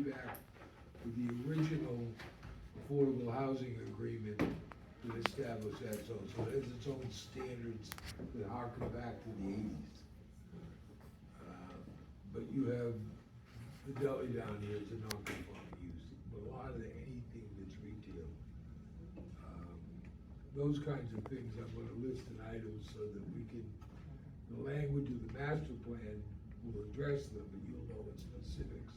back to the original affordable housing agreement that established that zone. So it has its own standards that harken back to the eighties. But you have the deli down here is a non-conforming use, but a lot of anything that's retail. Those kinds of things, I'm gonna list in items so that we can, the language of the master plan will address them, but you'll know in specifics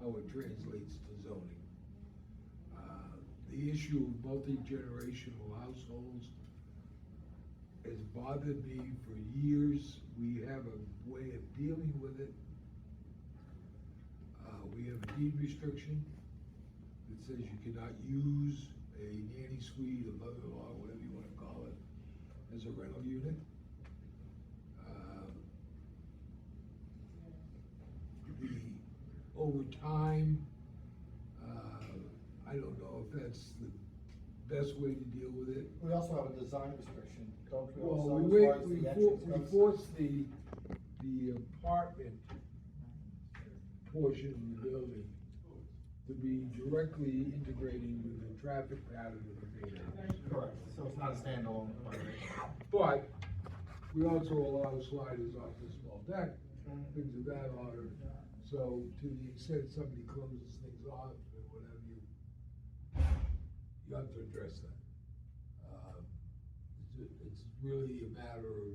how it translates to zoning. The issue of multi-generational households has bothered me for years. We have a way of dealing with it. We have a deed restriction that says you cannot use a nanny suite, a mother-in-law, whatever you wanna call it, as a rental unit. Over time, I don't know if that's the best way to deal with it. We also have a design restriction, don't we? Well, Also, we as far as the entrance we goes? force the apartment portion of the building to be directly integrating with the traffic pattern of the main house. Correct, so it's not a standalone apartment. But we also allow sliders off the small deck, things of that order. So to the extent somebody closes things off or whatever, you have to address that. It's really a matter of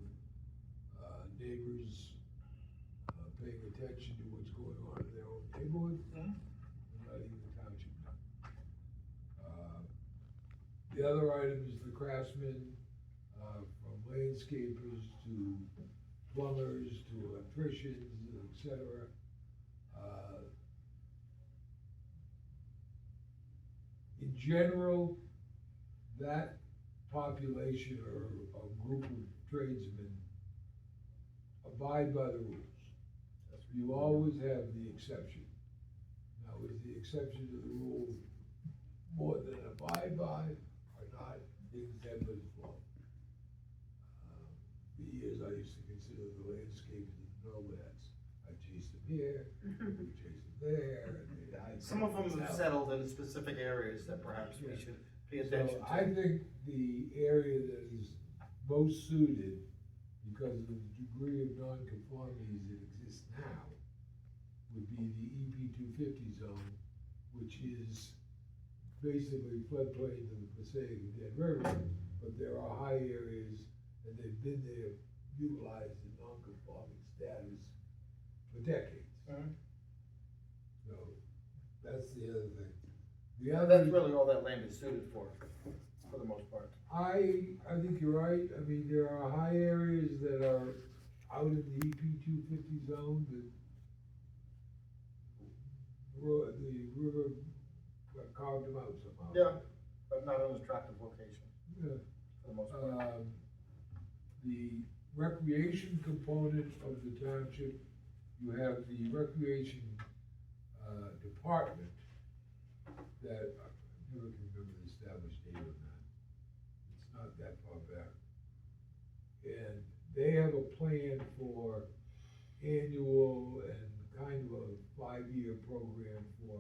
neighbors paying attention to what's going on in their own neighborhood, and not even the township. The other item is the craftsmen, from landscapers to plumbers to electricians, et cetera. In general, that population or group of tradesmen abide by the rules. You always have the exception. Now, is the exception to the rule more than abide by or not, things ebb and flow. For years, I used to consider the landscapers as nomads. I chased them here, we chased them there. Some of them have settled in specific areas that perhaps we should pay attention So to. I think the area that is most suited, because of the degree of non-conformities that exist now, would be the EP 250 zone, which is basically floodplain to the Passaic and Dead River, but there are high areas, and they've been there utilized in non-conforming status for decades. So, that's the other thing. The other. That's really all that land is suited for the most part. I think you're right. I mean, there are high areas that are out in the EP 250 zone that the river carved them out somehow. Yeah, but not an attractive location Yeah. for the most part. The recreation component of the township, you have the recreation, department that, I never can remember the established date on that. It's not that far back. And they have a plan for annual and kind of a 5-year program for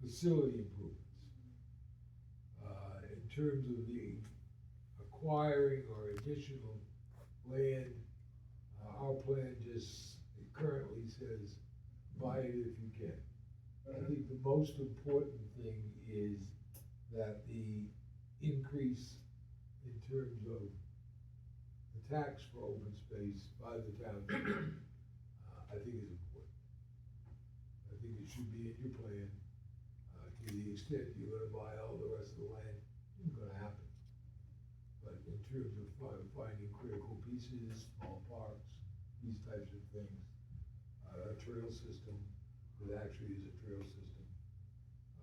facility improvements. In terms of the acquiring or additional land, our plan just, it currently says, buy it if you can. I think the most important thing is that the increase in terms of the tax for open space by the township, I think is important. I think it should be in your plan. To the extent you're gonna buy all the rest of the land, it's gonna happen. But in terms of finding critical pieces, small parks, these types of things, a trail system that actually is a trail system,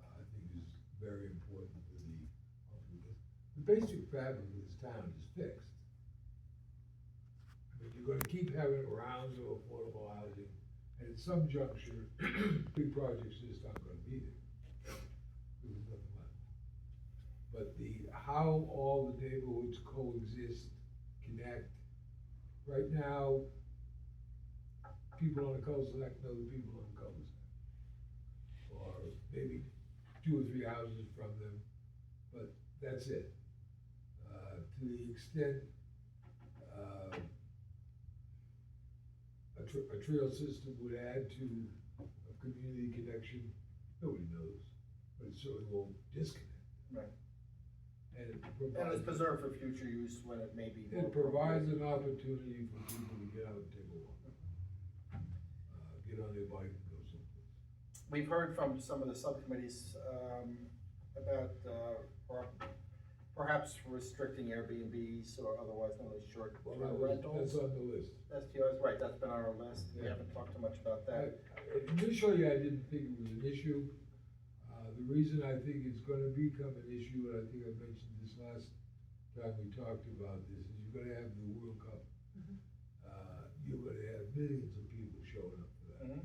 I think is very important for the basic fabric of this town is fixed. I mean, you're gonna keep having rounds of affordable housing, and at some juncture, big projects just aren't gonna be there. There's nothing left. But how all the neighborhoods coexist, connect, right now, people on the cul-de-sac know the people on the cul-de-sac. Well, 2 or 3 houses from them, but that's it. To the extent, a trail system would add to a community connection, nobody knows, but it certainly won't disconnect. Right. And it And it's provides, preserved for future use when it may be. more it provides appropriate. an opportunity for people to get out and take a walk. Get on their bike and go someplace. We've heard from some of the subcommittees, about, perhaps restricting Airbnbs or otherwise known as short Well, term that's rentals. on the list. STRs, right, that's been on our list, we Yeah. haven't talked too much about that. Initially, I didn't think it was an issue. The reason I think it's gonna become an issue, and I think I mentioned this last time we talked about this, is you're gonna have the World Cup. You're gonna have millions of people showing up for that. Mhm.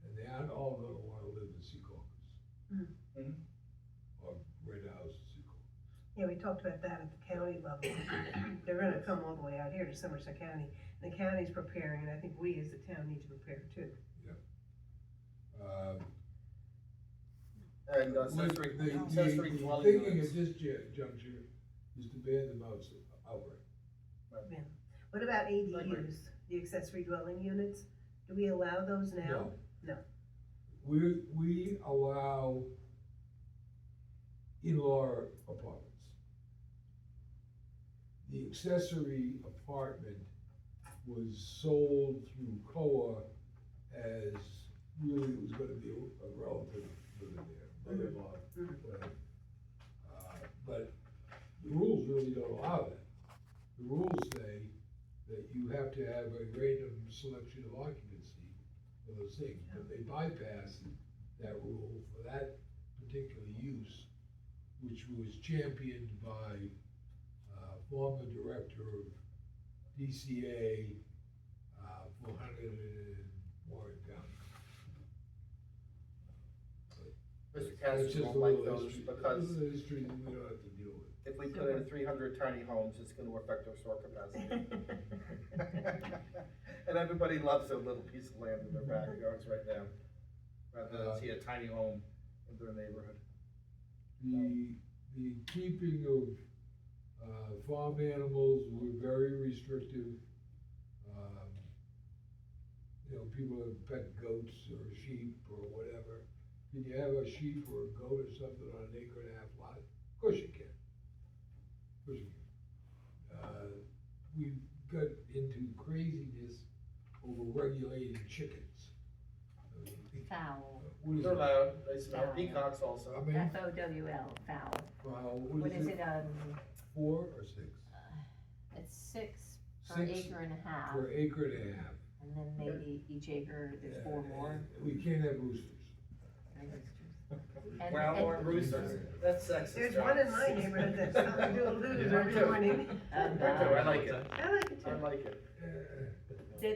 And they aren't all gonna wanna live in Secaucus. Mhm. Or rent a house in Secaucus. Yeah, we talked about that at the county level. They're gonna come all the way out here to Somerset County. The county's preparing, and I think we as the town need to prepare too. And accessory dwelling Thinking units. at this juncture is to ban them outright. Yeah. What about agree. ADUs, the accessory dwelling units? Do we allow those now? No. We allow in-law apartments. The accessory apartment was sold through COA as really it was gonna be a relative living there, mother-in-law, whatever. But the rules really don't allow that. The rules say that you have to have a random selection of occupancy for those things, but they bypassed that rule for that particular use, which was championed by, former director of DCA, for Huntington and Warren County. Mr. It's Cassis just won't a like little those history. because It's a little history that we don't have to deal with. if we put in 300 tiny homes, it's gonna affect our store capacity. And everybody loves a little piece of land in their backyards right now, rather than see a tiny home in their neighborhood. The keeping of, farm animals were very restrictive. You know, people have pet goats or sheep or whatever. Can you have a sheep or a goat or something on an acre and a half lot? Of course you can. Of course you can. We've got into craziness over regulating chickens. I mean, Fowl, what is They're it? loud, they smell, Yeah. peacocks also. I mean, FOWL, fowl. what What is it, 4 or 6? it's 6 per 6 acre and a half, Per acre and a half. and then maybe each acre, there's 4 more. We can't have roosters. And- Well, and- more roosters, that's sexist. There's John. one in my neighborhood that's something to lose Yeah, every me too. morning. And, Me too, I like it, I like it I too. like it.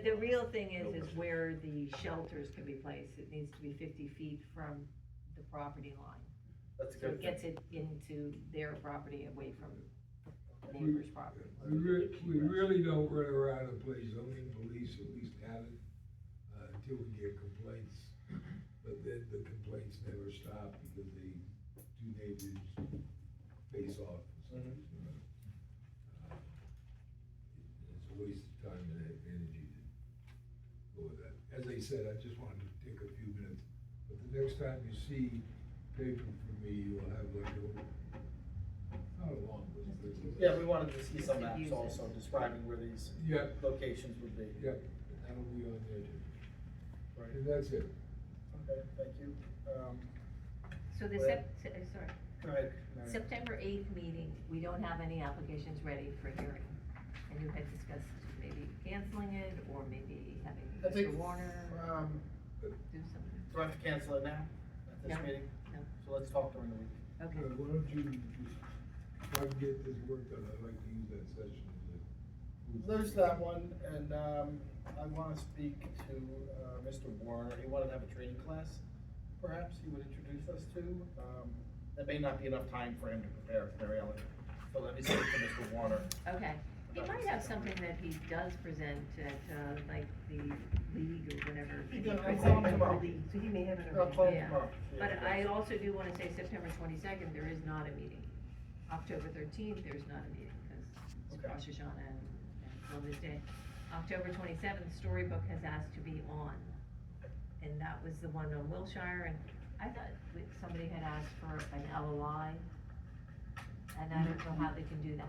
The real thing is where the shelters can be placed, it needs to be 50 feet from the property line. That's a So good it thing. gets it into their property, away from the neighbor's property. We really don't run around and play zoning police, at least haven't, until we get complaints. But then the complaints never stop because the 2 neighbors face off. Mhm. It's a waste of time and energy to go with that. As I said, I just wanted to take a few minutes, but the next time you see paper from me, you'll have like not a long list, but. Yeah, we wanted to see some Just to maps use it. also describing where these Yep, locations would be. yep, that'll be on there too. Right. And that's it. Okay, thank you. So the Go ahead. sorry, Go ahead. Mary. September 8th meeting, we don't have any applications ready for hearing. And you had discussed maybe canceling it, or maybe having I think, Mr. Warner do something. do I have to cancel it now, at this No, meeting? no. So let's talk during the week. Okay. Why don't you just, if I can get this work done, I'd like to use that session as a. There's that one, and, I wanna speak to, Mr. Warner, he wanted to have a training class, perhaps he would introduce us to. That may not be enough time for him to prepare, Mary Ellen, so let me speak to Mr. Warner. Okay, He might have something that he does present at, like the league or whatever. He He does, I'll presents call him at the tomorrow. league. So he may have it I'll already. call him Yeah. tomorrow. But I also do wanna say September 22nd, there is not a meeting. October 13th, there's not a meeting, cause it's Okay. Rosh Hashanah and Mother's Day. October 27th, Storybook has asked to be on, and that was the one on Wilshire, and I thought somebody had asked for an LOI, and I don't know how they can do that,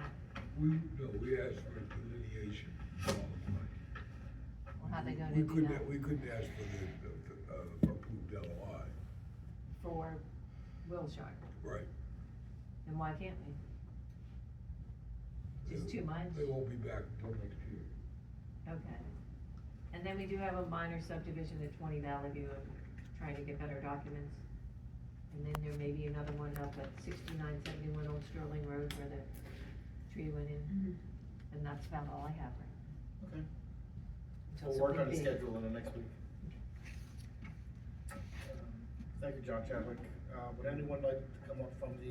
We asked for delineation all the time. or how they gonna We do couldn't, that we couldn't ask for the approved LOI, for Wilshire, right? and why can't we? Just too much? They won't be back until next year. Okay. And then we do have a minor subdivision at 20 Valley View, and trying to get better documents. And then there may be another one up at 6971 Old Sterling Road where the tree went in. And that's about all I have right now. Okay. Until We'll work on the something big. schedule in the next week. Thank you, John Chadwick. Would anyone like to come up from the